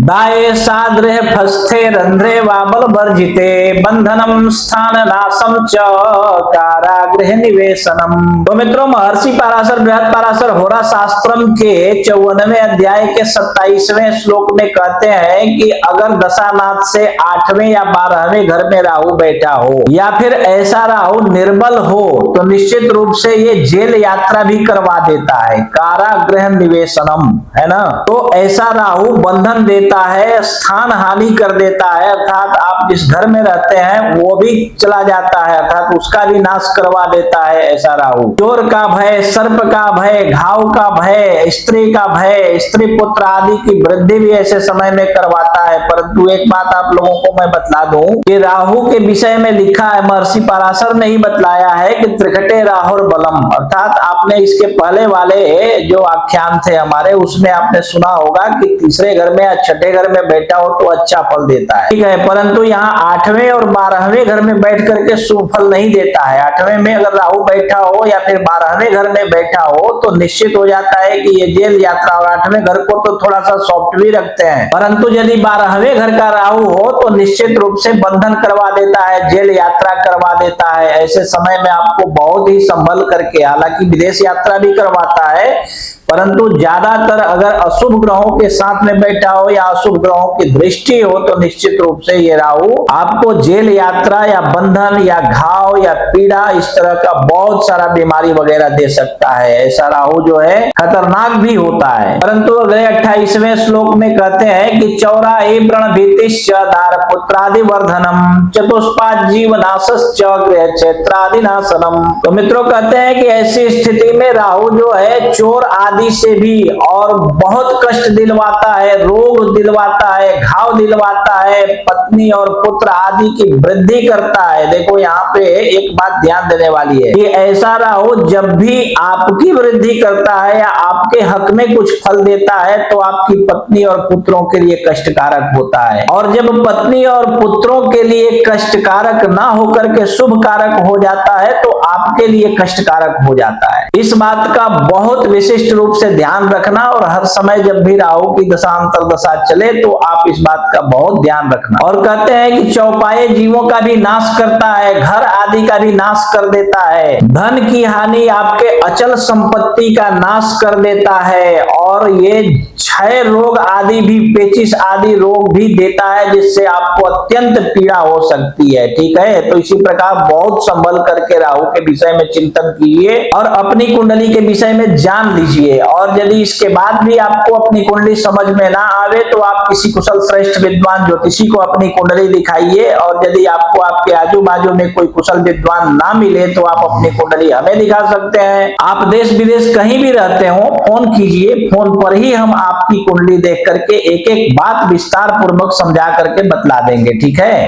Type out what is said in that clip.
दाये साद्रे फस्थे रंध्रे वाबल वर्जिते बंधनम स्थान नाशम च कारागृह निवेशनम। तो मित्रों, महर्षि पराशर बृहद पराशर होरा शास्त्रम के 54वें अध्याय के 27वें श्लोक में कहते हैं कि अगर दशानाथ से 8वें या 12वें घर में राहु बैठा हो या फिर ऐसा राहु निर्बल हो तो निश्चित रूप से ये जेल यात्रा भी करवा देता है, कारागृह निवेशनम, है ना। तो ऐसा राहु बंधन देता है, स्थान हानि कर देता है, अर्थात आप जिस घर में रहते हैं वो भी चला जाता है, अर्थात उसका भी नाश करवा देता है ऐसा राहु। चोर का भय, सर्प का भय, घाव का भय, स्त्री का भय, स्त्री पुत्र आदि की वृद्धि भी ऐसे समय में करवाता है। परंतु एक बात आप लोगों को मैं बतला दूं कि राहु के विषय में लिखा है, महर्षि पराशर ने ही बतलाया है कि त्रिकटे राहुर बलम, अर्थात आपने इसके पहले वाले जो आख्यान थे हमारे उसमें आपने सुना होगा कि तीसरे घर में या छठे घर में बैठा हो तो अच्छा फल देता है, ठीक है। परंतु यहाँ 8वें और 12वें घर में बैठ करके शुभ फल नहीं देता है। 8वें में अगर राहु बैठा हो या फिर 12वें घर में बैठा हो तो निश्चित हो जाता है कि ये जेल यात्रा, और 8वें घर को तो थोड़ा सा सॉफ्ट भी रखते हैं, परंतु यदि 12वें घर का राहु हो तो निश्चित रूप से बंधन करवा देता है, जेल यात्रा करवा देता है। ऐसे समय में आपको बहुत ही संभल करके, हालांकि विदेश यात्रा भी करवाता है, परंतु ज्यादातर अगर अशुभ ग्रहों के साथ में बैठा हो या अशुभ ग्रहों की दृष्टि हो तो निश्चित रूप से ये राहु आपको जेल यात्रा या बंधन या घाव या पीड़ा, इस तरह का बहुत सारा बीमारी वगैरह दे सकता है। ऐसा राहु जो है खतरनाक भी होता है। परंतु अगले 28वें श्लोक में कहते हैं कि चौरा व्रण भीतिश्च दार पुत्रादि वर्धनम चतुष्पाद जीव नाशश्च गृह क्षेत्रादि नाशनम। तो मित्रों कहते हैं कि ऐसी स्थिति में राहु जो है चोर आदि से भी और बहुत कष्ट दिलवाता है, रोग दिलवाता है, घाव दिलवाता है, पत्नी और पुत्र आदि की वृद्धि करता है। देखो यहाँ पे एक बात ध्यान देने वाली है कि ऐसा राहु जब भी आपकी वृद्धि करता है या आपके हक में कुछ फल देता है तो आपकी पत्नी और पुत्रों के लिए कष्टकारक होता है, और जब पत्नी और पुत्रों के लिए कष्टकारक ना होकर के शुभ कारक हो जाता है तो आपके लिए कष्टकारक हो जाता है। इस बात का बहुत विशिष्ट रूप से ध्यान रखना, और हर समय जब भी राहु की दशा अंतर्दशा चले तो आप इस बात का बहुत ध्यान रखना। और कहते हैं कि चौपाए जीवों का भी नाश करता है, घर आदि का भी नाश कर देता है, धन की हानि, आपके अचल संपत्ति का नाश कर देता है, और ये क्षय रोग आदि भी, पेचिश आदि रोग भी देता है जिससे आपको अत्यंत पीड़ा हो सकती है, ठीक है। तो इसी प्रकार बहुत संभल करके राहु के विषय में चिंतन कीजिए और अपनी कुंडली के विषय में जान लीजिए। और यदि इसके बाद भी आपको अपनी कुंडली समझ में ना आवे तो आप किसी कुशल श्रेष्ठ विद्वान ज्योतिषी को अपनी कुंडली दिखाइए, और यदि आपको आपके आजू बाजू में कोई कुशल विद्वान ना मिले तो आप अपनी कुंडली हमें दिखा सकते हैं। आप देश विदेश कहीं भी रहते हो, फोन कीजिए, फोन पर ही हम आपकी कुंडली देख करके एक एक बात विस्तार पूर्वक समझा करके बतला देंगे, ठीक है।